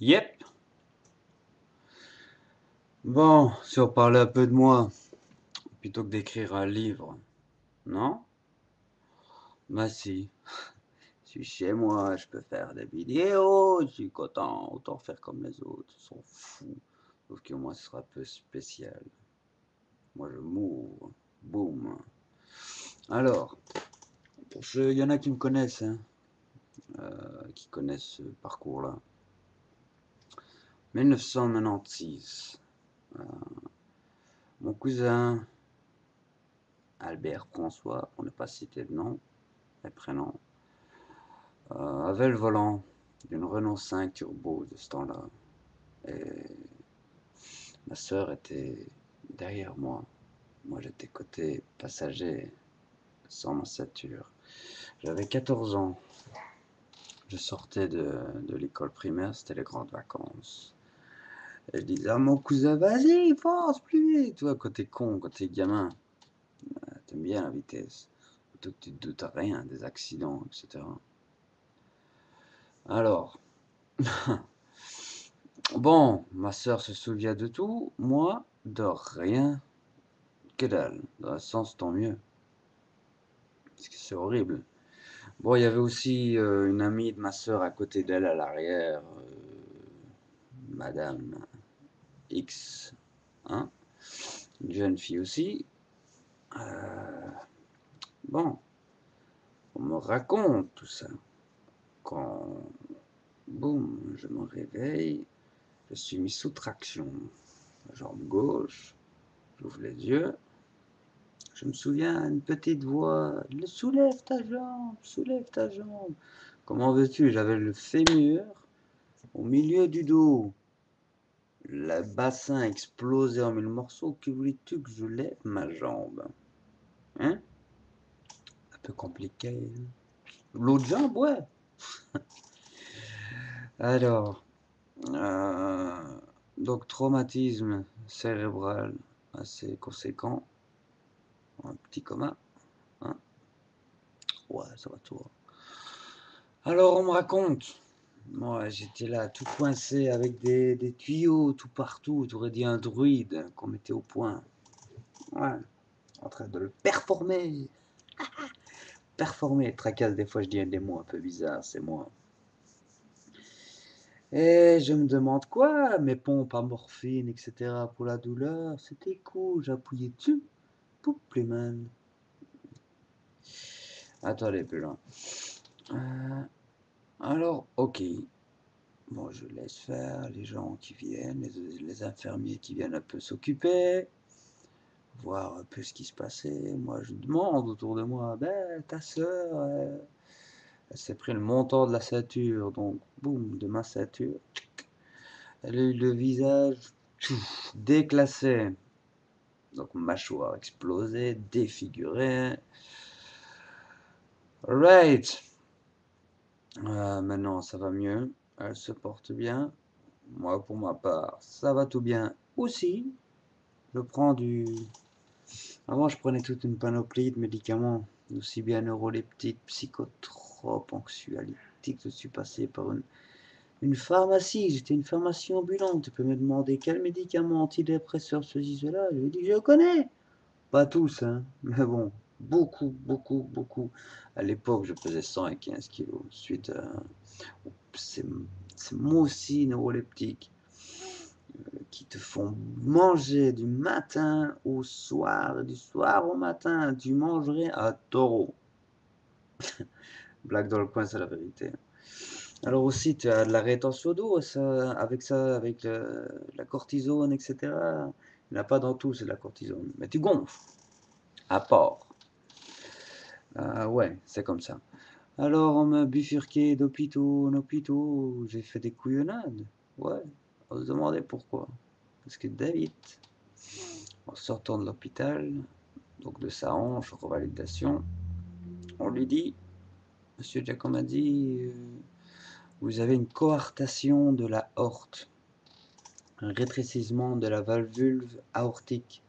Yep. Bon, si on parlait un peu de moi, plutôt que d'écrire un livre, non? Bah si, je suis chez moi, je peux faire des vidéos, je suis content, autant faire comme les autres, ils sont fous. Sauf que moi, ce sera un peu spécial. Moi, je m'ouvre, boum. Alors, il y en a qui me connaissent, hein, qui connaissent ce parcours-là. 1996, mon cousin Albert François, pour ne pas citer de nom et prénom, avait le volant d'une Renault 5 Turbo de ce temps-là. Et ma sœur était derrière moi. Moi, j'étais côté passager, sans ma ceinture. J'avais 14 ans. Je sortais de l'école primaire, c'était les grandes vacances. Et je disais à mon cousin, vas-y, force, plus vite. Toi, côté con, côté gamin, t'aimes bien la vitesse. Surtout que tu te doutes à rien des accidents, etc. Alors, bon, ma sœur se souvient de tout, moi, de rien. Que dalle, dans un sens, tant mieux. Parce que c'est horrible. Bon, il y avait aussi une amie de ma sœur à côté d'elle à l'arrière, Madame X, hein, une jeune fille aussi. Euh, bon, on me raconte tout ça. Quand, boum, je me réveille, je suis mis sous traction. La jambe gauche, j'ouvre les yeux. Je me souviens, une petite voix, soulève ta jambe, soulève ta jambe. Comment veux-tu? J'avais le fémur au milieu du dos. Le bassin explosé en mille morceaux. Que voulais-tu que je lève ma jambe? Hein? Un peu compliqué. L'autre jambe, ouais. Alors, euh, donc traumatisme cérébral assez conséquent. Un petit coma. Hein? Ouais, ça va tout. Alors, on me raconte. Moi, j'étais là, tout coincé avec des tuyaux tout partout. Tu aurais dit un druide qu'on mettait au point. Ouais, en train de le performer. Performer. Tracasse, des fois, je dis des mots un peu bizarres, c'est moi. Et je me demande quoi, mes pompes à morphine, etc. pour la douleur. C'était cool, j'appuyais dessus. Poup, les mains. Attendez, plus loin. Euh, alors, ok. Bon, je laisse faire les gens qui viennent, les infirmiers qui viennent un peu s'occuper, voir un peu ce qui se passait. Moi, je demande autour de moi, ben, ta sœur, elle s'est pris le montant de la ceinture, donc, boum, de ma ceinture. Elle a eu le visage déclassé, donc mâchoire explosée, défigurée. Right. Maintenant, ça va mieux. Elle se porte bien. Moi, pour ma part, ça va tout bien aussi. Je prends du... Avant, je prenais toute une panoplie de médicaments, aussi bien neuroleptiques, psychotropes, anxiolytiques. Je suis passé par une pharmacie. J'étais une pharmacie ambulante. Tu peux me demander quel médicament antidépresseur ceci, cela. Je lui dis, je connais. Pas tous, hein. Mais bon, beaucoup, beaucoup, beaucoup. À l'époque, je pesais 115 kilos. Suite à ces, ces mots aussi neuroleptiques qui te font manger du matin au soir, du soir au matin, tu mangerais un taureau. Blague dans le coin, c'est la vérité. Alors aussi, tu as de la rétention d'eau avec ça, avec la cortisone, etc. Il n'y en a pas dans tout, c'est de la cortisone. Mais tu gonfles, à part. Ouais, c'est comme ça. Alors, on m'a bifurqué d'hôpitaux en hôpitaux, j'ai fait des couillonnades. Ouais, on se demandait pourquoi. Parce que David, en sortant de l'hôpital, donc de sa hanche, revalidation, on lui dit, Monsieur Giacometti, vous avez une coartation de la aorte, un rétrécissement de la valvule aortique,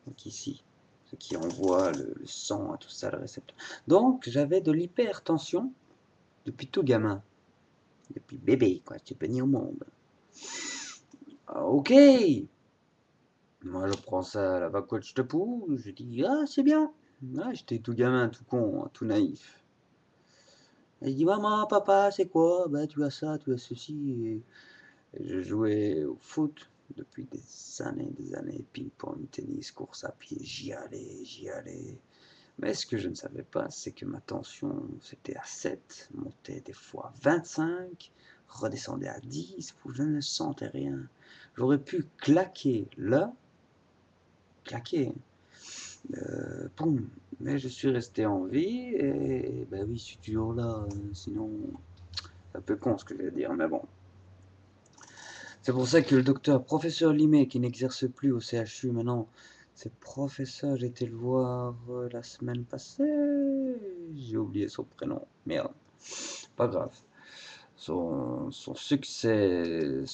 donc ici, ce qui envoie le sang à tout ça, le récepteur. Donc j'avais de l'hypertension depuis tout gamin. depuis bébé, quoi, tu es béni au monde. Ah, ok. Moi, je prends ça à la vacoche de poux, je dis, ah, c'est bien. Ah, j'étais tout gamin, tout con, hein, tout naïf. Et je dis, maman, papa, c'est quoi? Bah, tu as ça, tu as ceci. Et je jouais au foot depuis des années, ping-pong, tennis, course à pied, j'y allais, j'y allais. Mais ce que je ne savais pas, c'est que ma tension, c'était à 7, montait des fois à 25, redescendait à 10, je ne sentais rien. J'aurais pu claquer là, claquer, boum, mais je suis resté en vie, et ben oui, je suis toujours là, sinon, c'est un peu con ce que je vais dire, mais bon. C'est pour ça que le docteur, professeur Limet, qui n'exerce plus au CHU maintenant, c'est professeur, j'ai été le voir la semaine passée, j'ai oublié son prénom, merde, pas grave. Son successeur,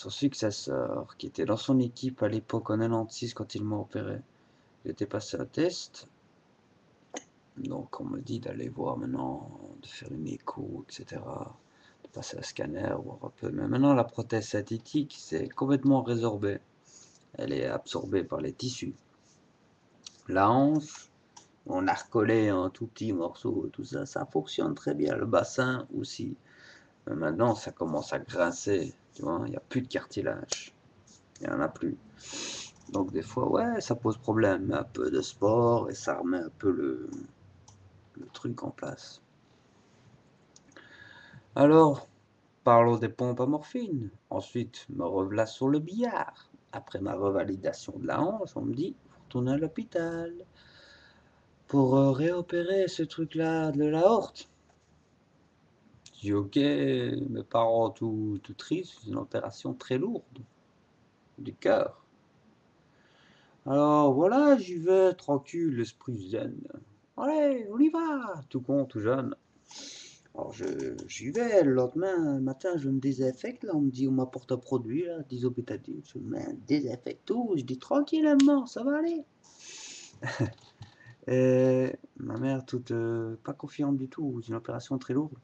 qui était dans son équipe à l'époque en 96 quand il m'a opéré, j'étais passé un test, donc on me dit d'aller voir maintenant, de faire une écho, etc. De passer un scanner, voir un peu. Mais maintenant la prothèse synthétique, c'est complètement résorbé. Elle est absorbée par les tissus. La hanche, on a recollé un tout petit morceau, tout ça, ça fonctionne très bien. Le bassin aussi. Mais maintenant, ça commence à grincer, tu vois, il n'y a plus de cartilage. Il n'y en a plus. Donc des fois, ouais, ça pose problème. Un peu de sport et ça remet un peu le truc en place. Alors, parlons des pompes à morphine. Ensuite, me revoilà sur le billard. Après ma revalidation de la hanche, on me dit, faut retourner à l'hôpital pour réopérer ce truc-là de la horte. Je dis ok, mes parents tout tristes, c'est une opération très lourde du cœur. Alors voilà, j'y vais, tranquille, l'esprit zen. Allez, on y va, tout con, tout jeune. Alors j'y vais, le lendemain matin, je me désinfecte, là, on me dit, on m'apporte un produit, là, d'isobétadine, je me désinfecte tout, je dis tranquillement, ça va aller. Et ma mère, toute pas confiante du tout, c'est une opération très lourde.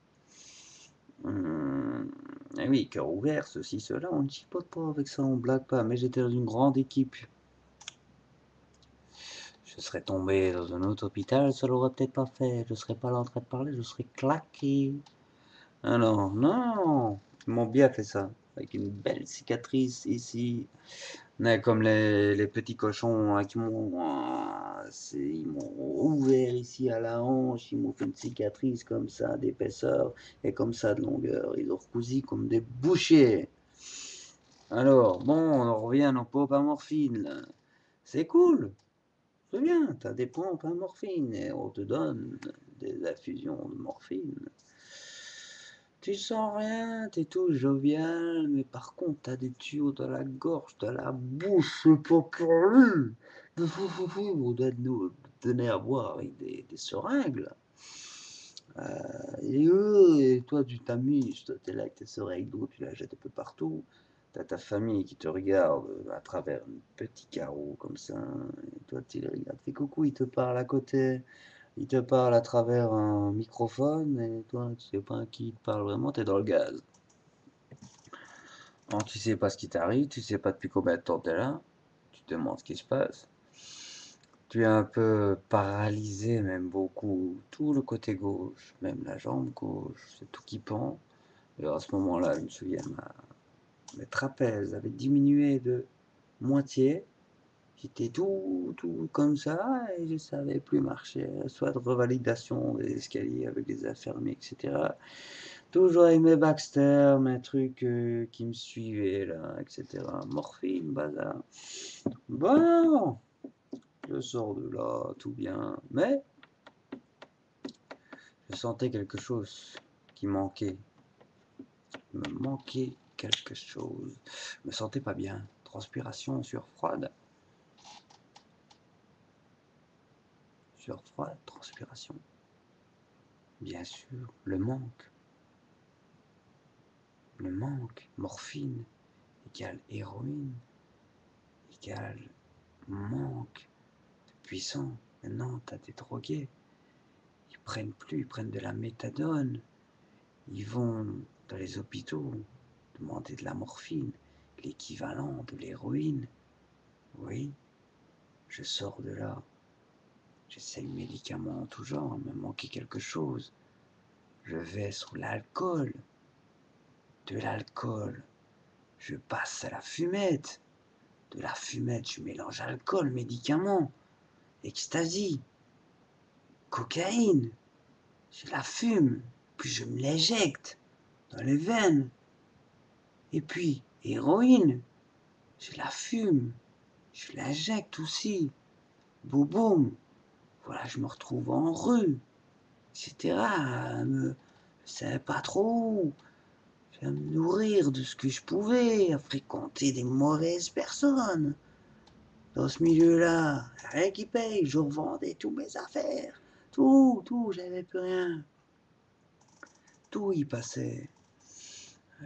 Eh oui, cœur ouvert, ceci, cela, on ne chipote pas avec ça, on blague pas, mais j'étais dans une grande équipe. Je serais tombé dans un autre hôpital, ça l'aurait peut-être pas fait, je serais pas là en train de parler, je serais claqué. Ah non, non, ils m'ont bien fait ça, avec une belle cicatrice ici. Mais comme les petits cochons hein, ils m'ont ouvert ici à la hanche, ils m'ont fait une cicatrice comme ça d'épaisseur et comme ça de longueur. Ils ont recousu comme des bouchers. Alors, bon, on revient à nos pompes à morphine, là. C'est cool, c'est bien, t'as des pompes à morphine et on te donne des infusions de morphine. Tu sens rien, t'es tout jovial, mais par contre, t'as des tuyaux dans la gorge, dans la bouche, c'est pas pour lui. On doit nous donner à boire avec des seringues, là. Et toi, tu t'amuses, toi, t'es là avec tes seringues d'eau, tu la jettes un peu partout. T'as ta famille qui te regarde à travers un petit carreau comme ça, et toi, tu les regardes. Fais coucou, il te parle à côté. Il te parle à travers un microphone et toi, tu sais pas à qui il te parle vraiment, t'es dans le gaz. Alors, tu sais pas ce qui t'arrive, tu sais pas depuis combien de temps t'es là, tu te demandes ce qui se passe. Tu es un peu paralysé, même beaucoup, tout le côté gauche, même la jambe gauche, c'est tout qui pend. Et à ce moment-là, je me souviens, mes trapèzes avaient diminué de moitié. J'étais tout comme ça et je savais plus marcher, soit de revalidation des escaliers avec les infirmiers, etc. Toujours avec mes Baxter, mes trucs qui me suivaient là, etc. Morphine, bazar. Bon, je sors de là, tout bien, mais je sentais quelque chose qui manquait. Il me manquait quelque chose. Je me sentais pas bien. Transpiration, sueur froide. Sueur froide, transpiration. Bien sûr, le manque. Le manque, morphine, égale héroïne, égale manque de puissant. Maintenant, t'as des drogués. Ils prennent plus, ils prennent de la méthadone. Ils vont dans les hôpitaux, demander de la morphine, l'équivalent de l'héroïne. Oui, je sors de là. J'essaie le médicament en tout genre, il me manquait quelque chose. Je vais sur l'alcool. De l'alcool, je passe à la fumette. De la fumette, je mélange alcool, médicaments, ecstasy, cocaïne. Je la fume, puis je me l'éjecte dans les veines. Et puis, héroïne, je la fume, je l'injecte aussi. Boum boum. Voilà, je me retrouve en rue, etc. Je savais pas trop. À me nourrir de ce que je pouvais, à fréquenter des mauvaises personnes. Dans ce milieu-là, rien qui paye, je revendais tous mes affaires. Tout, j'avais plus rien. Tout y passait.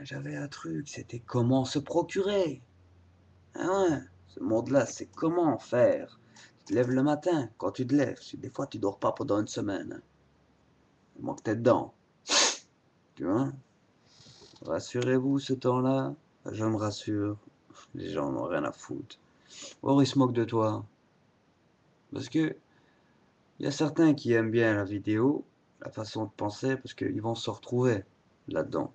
J'avais un truc, c'était comment se procurer. Ah ouais, ce monde-là, c'est comment faire. Tu te lèves le matin, quand tu te lèves, des fois tu dors pas pendant une semaine. Il manque t'es dedans. Tu vois? Rassurez-vous, ce temps-là, je me rassure, les gens n'ont rien à foutre. Or, ils se moquent de toi. Parce que il y a certains qui aiment bien la vidéo, la façon de penser, parce qu'ils vont se retrouver là-dedans.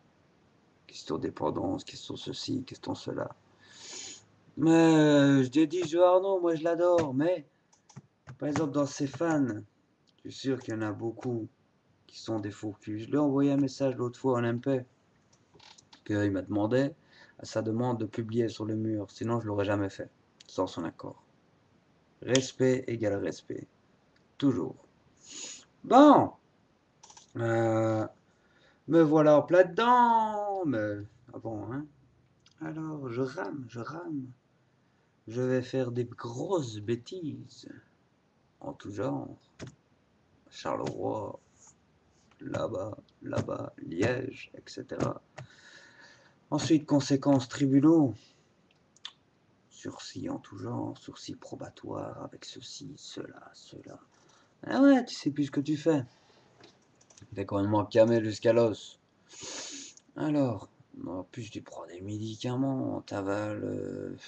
Question dépendance, question ceci, question cela. Mais je te dis, Joe Arnaud, moi je l'adore, mais par exemple dans ses fans, je suis sûr qu'il y en a beaucoup qui sont des faux culs. Je lui ai envoyé un message l'autre fois en MP, qu'il m'a demandé, à sa demande, de publier sur le mur, sinon je l'aurais jamais fait, sans son accord. Respect égale respect. Toujours. Bon, euh, me voilà en plein dedans. Mais ah bon, hein. Alors, je rame, je rame. Je vais faire des grosses bêtises en tout genre. Charleroi, là-bas, Liège, etc. Ensuite, conséquences, tribunaux. Sursis en tout genre, sursis probatoire avec ceci, cela. Ah ouais, tu sais plus ce que tu fais. T'es quand même camé jusqu'à l'os. Alors, en plus tu prends des médicaments, t'avales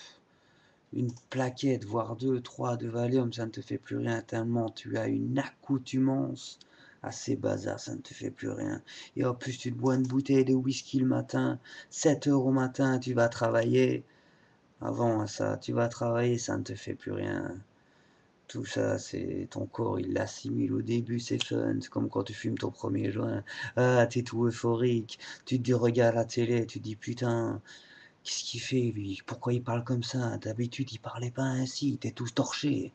une plaquette, voire deux, trois de Valium, ça ne te fait plus rien tellement tu as une accoutumance à ces bazars, ça ne te fait plus rien. Et en plus tu te bois une bouteille de whisky le matin, 7 heures au matin, tu vas travailler. Avant ça, tu vas travailler, ça ne te fait plus rien. Tout ça, c'est ton corps, il l'assimile au début, c'est fun. C'est comme quand tu fumes ton premier joint. Ah, t'es tout euphorique. Tu te dis, regarde la télé, tu te dis, putain, qu'est-ce qu'il fait lui? Pourquoi il parle comme ça? D'habitude, il parlait pas ainsi. T'es tout torché.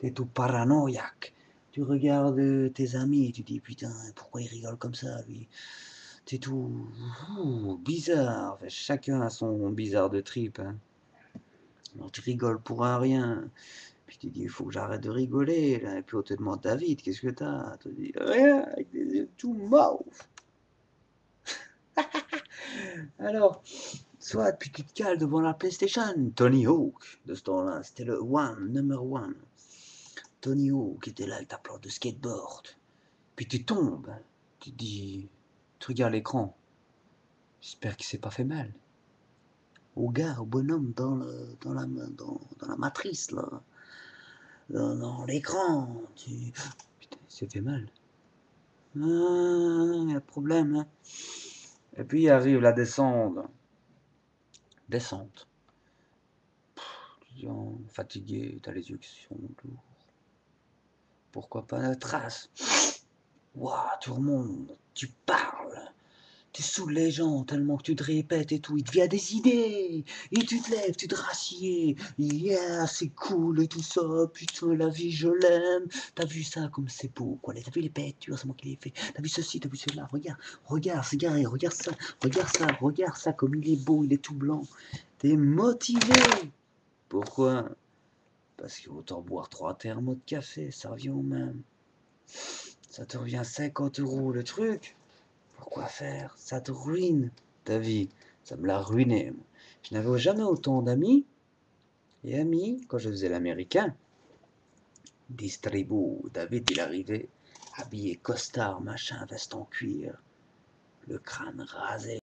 T'es tout paranoïaque. Tu regardes tes amis et tu te dis, putain, pourquoi il rigole comme ça lui? T'es tout bizarre. Enfin, chacun a son bizarre de trip. Hein. Alors, tu rigoles pour un rien. Puis tu dis, il faut que j'arrête de rigoler. Là. Et puis on te demande, David, qu'est-ce que t'as? Tu dis, rien, avec des yeux tout mauves. Alors, soit, puis tu te cales devant la PlayStation. Tony Hawk, de ce temps-là, c'était le number one. Tony Hawk était là avec ta planche de skateboard. Puis tu tombes. Tu te dis, tu regardes l'écran. J'espère qu'il s'est pas fait mal. Au gars, au bonhomme dans la matrice, là. Dans l'écran. Putain, il s'est fait mal. Ah, il y a problème. Hein. Et puis arrive la descente. Descente. Tu dis, fatigué, t'as les yeux qui sont lourds. Pourquoi pas la trace? Waouh, tu remontes, tu parles. Tu saoules les gens tellement que tu te répètes et tout. Il te vient des idées. Et tu te lèves, tu te rassieds. Yeah, c'est cool et tout ça. Putain, la vie, je l'aime. T'as vu ça comme c'est beau, quoi. T'as vu les peintures, c'est moi qui les ai fait. T'as vu ceci, t'as vu cela. Regarde, c'est garé. Regarde ça, comme il est beau, il est tout blanc. T'es motivé. Pourquoi? Parce qu'autant boire 3 thermos de café, ça revient au même. Ça te revient 50 € le truc. Pourquoi faire? Ça te ruine ta vie. Ça me l'a ruiné. Je n'avais jamais autant d'amis. Et amis, quand je faisais l'américain, distribu, David, il arrivait, habillé costard, machin, veste en cuir, le crâne rasé.